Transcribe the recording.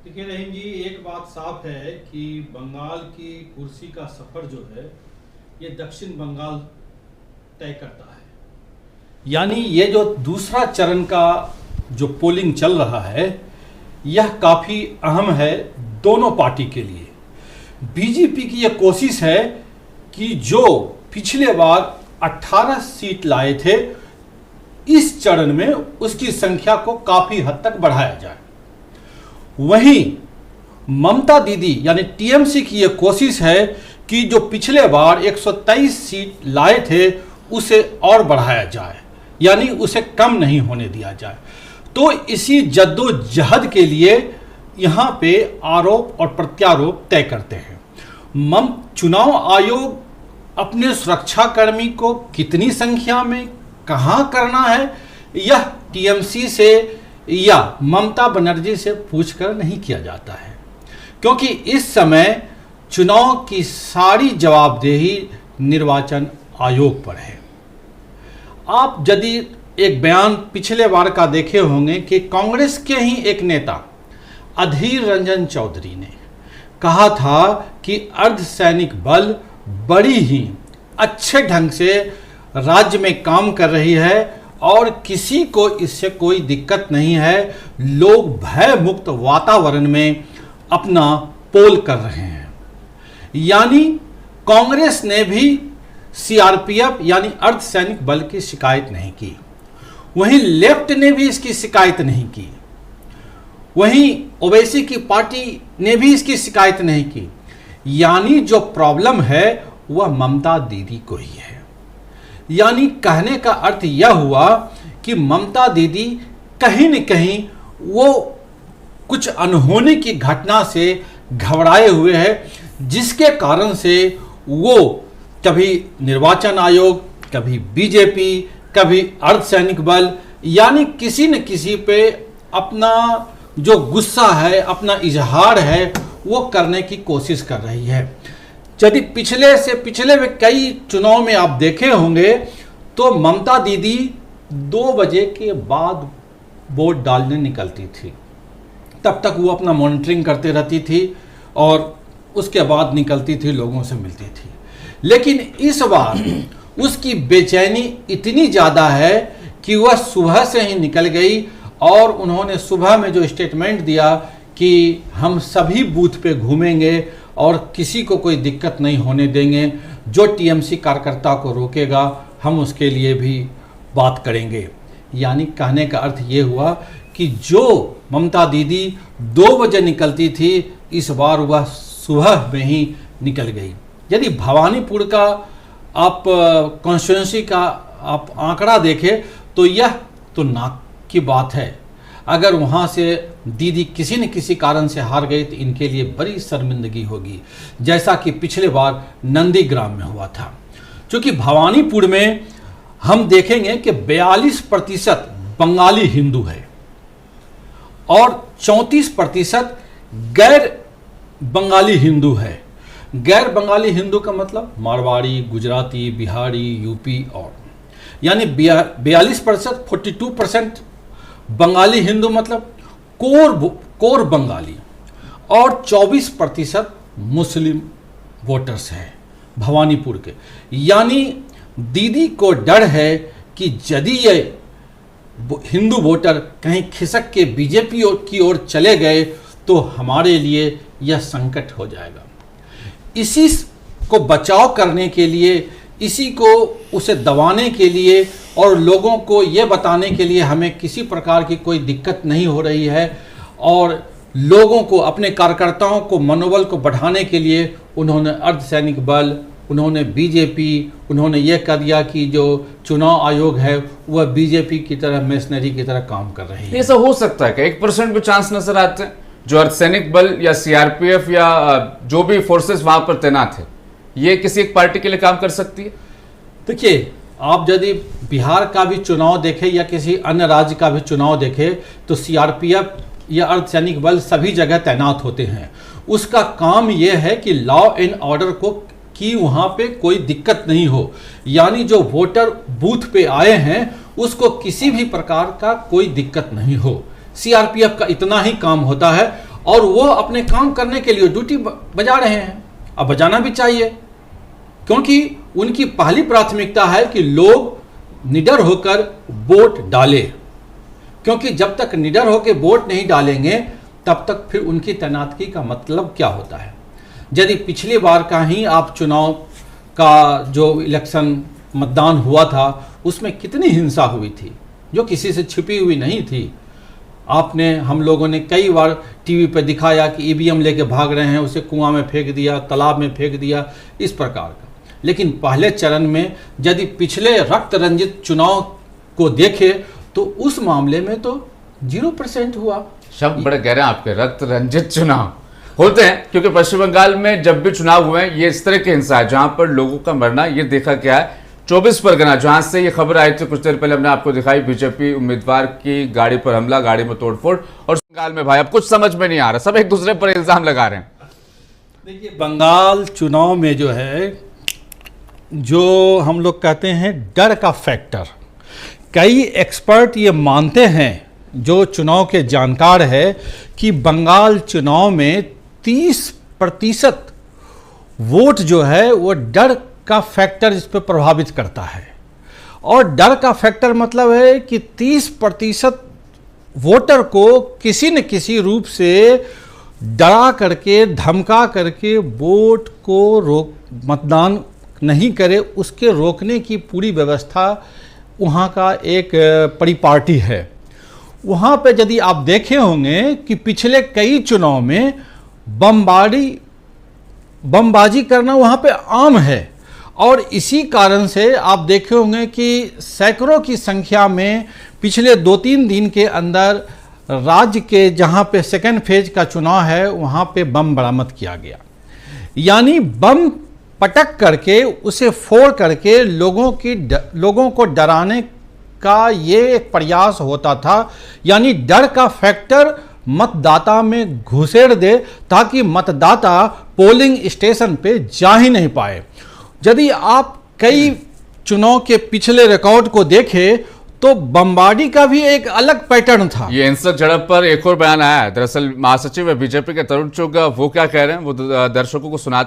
देखिए रहीम जी, एक बात साफ है कि बंगाल की कुर्सी का सफर जो है ये दक्षिण बंगाल तय करता है। यानी ये जो दूसरा चरण का जो पोलिंग चल रहा है यह काफ़ी अहम है दोनों पार्टी के लिए। बीजेपी की यह कोशिश है कि जो पिछले बार 18 सीट लाए थे इस चरण में उसकी संख्या को काफ़ी हद तक बढ़ाया जाए। वहीं ममता दीदी यानी टीएमसी की यह कोशिश है कि जो पिछले बार 123 सीट लाए थे उसे और बढ़ाया जाए, यानी उसे कम नहीं होने दिया जाए। तो इसी जद्दोजहद के लिए यहाँ पे आरोप और प्रत्यारोप तय करते हैं। चुनाव आयोग अपने सुरक्षाकर्मी को कितनी संख्या में कहाँ करना है यह टीएमसी से या ममता बनर्जी से पूछकर नहीं किया जाता है, क्योंकि इस समय चुनाव की सारी जवाबदेही निर्वाचन आयोग पर है। आप यदि एक बयान पिछले बार का देखे होंगे कि कांग्रेस के ही एक नेता अधीर रंजन चौधरी ने कहा था कि अर्धसैनिक बल बड़ी ही अच्छे ढंग से राज्य में काम कर रही है और किसी को इससे कोई दिक्कत नहीं है। लोग भय मुक्त वातावरण में अपना पोल कर रहे हैं। यानी कांग्रेस ने भी सीआरपीएफ यानी अर्धसैनिक बल की शिकायत नहीं की, वहीं लेफ्ट ने भी इसकी शिकायत नहीं की, वहीं ओवैसी की पार्टी ने भी इसकी शिकायत नहीं की। यानी जो प्रॉब्लम है वह ममता दीदी को ही है। यानी कहने का अर्थ यह हुआ कि ममता दीदी कहीं न कहीं वो कुछ अनहोनी की घटना से घबराए हुए है, जिसके कारण से वो कभी निर्वाचन आयोग, कभी बीजेपी, कभी अर्धसैनिक बल, यानी किसी न किसी पे अपना जो गुस्सा है, अपना इजहार है वो करने की कोशिश कर रही है। यदि पिछले में कई चुनाव में आप देखे होंगे तो ममता दीदी 2 बजे के बाद वोट डालने निकलती थी, तब तक वो अपना मॉनिटरिंग करते रहती थी और उसके बाद निकलती थी, लोगों से मिलती थी। लेकिन इस बार उसकी बेचैनी इतनी ज़्यादा है कि वह सुबह से ही निकल गई और उन्होंने सुबह में जो स्टेटमेंट दिया कि हम सभी बूथ पे घूमेंगे और किसी को कोई दिक्कत नहीं होने देंगे, जो टीएमसी कार्यकर्ता को रोकेगा हम उसके लिए भी बात करेंगे। यानी कहने का अर्थ ये हुआ कि जो ममता दीदी 2 बजे निकलती थी इस बार वह सुबह में ही निकल गई। यदि भवानीपुर का आप कॉन्स्टिट्यूंसी का आप आंकड़ा देखें तो यह तो नाक की बात है। अगर वहाँ से दीदी किसी न किसी कारण से हार गई तो इनके लिए बड़ी शर्मिंदगी होगी, जैसा कि पिछले बार नंदीग्राम में हुआ था। क्योंकि भवानीपुर में हम देखेंगे कि 42% बंगाली हिंदू है और 34% गैर बंगाली हिंदू है। गैर बंगाली हिंदू का मतलब मारवाड़ी, गुजराती, बिहारी, यूपी और यानी 42%, 42% बंगाली हिंदू मतलब कोर बंगाली और 24% मुस्लिम वोटर्स हैं भवानीपुर के। यानी दीदी को डर है कि यदि ये हिंदू वोटर कहीं खिसक के बीजेपी की ओर चले गए तो हमारे लिए यह संकट हो जाएगा। इसी को बचाव करने के लिए, इसी को उसे दबाने के लिए और लोगों को ये बताने के लिए हमें किसी प्रकार की कोई दिक्कत नहीं हो रही है और लोगों को, अपने कार्यकर्ताओं को मनोबल को बढ़ाने के लिए उन्होंने अर्धसैनिक बल, उन्होंने बीजेपी, उन्होंने ये कर दिया कि जो चुनाव आयोग है वह बीजेपी की तरह मशीनरी की तरह काम कर रही है। ऐसा हो सकता है कि 1% भी चांस नजर आते हैं जो अर्धसैनिक बल या सीआरपीएफ या जो भी फोर्सेस वहां पर तैनात है, ये किसी एक पार्टी के लिए काम कर सकती है? देखिए, आप यदि बिहार का भी चुनाव देखें या किसी अन्य राज्य का भी चुनाव देखें तो सीआरपीएफ या अर्धसैनिक बल सभी जगह तैनात होते हैं। उसका काम यह है कि लॉ एंड ऑर्डर को कि वहाँ पे कोई दिक्कत नहीं हो, यानी जो वोटर बूथ पे आए हैं उसको किसी भी प्रकार का कोई दिक्कत नहीं हो। सीआरपीएफ का इतना ही काम होता है और वो अपने काम करने के लिए ड्यूटी बजा रहे हैं। अब बजाना भी चाहिए, क्योंकि उनकी पहली प्राथमिकता है कि लोग निडर होकर वोट डालें, क्योंकि जब तक निडर होकर वोट नहीं डालेंगे तब तक फिर उनकी तैनाती का मतलब क्या होता है। यदि पिछली बार का ही आप चुनाव का जो इलेक्शन मतदान हुआ था उसमें कितनी हिंसा हुई थी जो किसी से छिपी हुई नहीं थी। आपने, हम लोगों ने कई बार टीवी पर दिखाया कि ईवीएम लेके भाग रहे हैं, उसे कुआं में फेंक दिया, तालाब में फेंक दिया, इस प्रकार का। लेकिन पहले चरण में यदि पिछले रक्त रंजित चुनाव को देखे तो उस मामले में तो 0% हुआ। शब्द बड़े गहरे हैं आपके, रक्त रंजित चुनाव होते हैं, क्योंकि पश्चिम बंगाल में जब भी चुनाव हुए हैं ये इस तरह की हिंसा है जहां पर लोगों का मरना ये देखा गया है। 24 परगना जहां से ये खबर आई थी कुछ देर पहले हमने आपको दिखाई, बीजेपी उम्मीदवार की गाड़ी पर हमला, गाड़ी में तोड़फोड़, और बंगाल में भाई अब कुछ समझ में नहीं आ रहा, सब एक दूसरे पर इल्जाम लगा रहे हैं। देखिए, बंगाल चुनाव में जो है, जो हम लोग कहते हैं डर का फैक्टर, कई एक्सपर्ट ये मानते हैं, जो चुनाव के जानकार है, कि बंगाल चुनाव में 30% वोट जो है वो डर का फैक्टर इस पर प्रभावित करता है। और डर का फैक्टर मतलब है कि 30% वोटर को किसी न किसी रूप से डरा करके, धमका करके वोट को मतदान नहीं करे, उसके रोकने की पूरी व्यवस्था वहाँ का एक परिपाटी है। वहाँ पे यदि आप देखे होंगे कि पिछले कई चुनाव में बमबाजी करना वहाँ पे आम है, और इसी कारण से आप देखे होंगे कि सैकड़ों की संख्या में पिछले 2-3 दिन के अंदर राज्य के जहाँ पे सेकेंड फेज का चुनाव है वहाँ पे बम बरामद किया गया। यानी बम पटक करके, उसे फोड़ करके लोगों को डराने का ये एक प्रयास होता था। यानी डर का फैक्टर मतदाता में घुसेड़ दे ताकि मतदाता पोलिंग स्टेशन पे जा ही नहीं पाए। यदि आप कई चुनाव के पिछले रिकॉर्ड को देखें तो बमबारी का भी एक अलग पैटर्न था। ये हिंसक झड़प पर एक और बयान आया है, दरअसल महासचिव है बीजेपी के तरुण चुग, वो क्या कह रहे हैं वो दर्शकों को सुना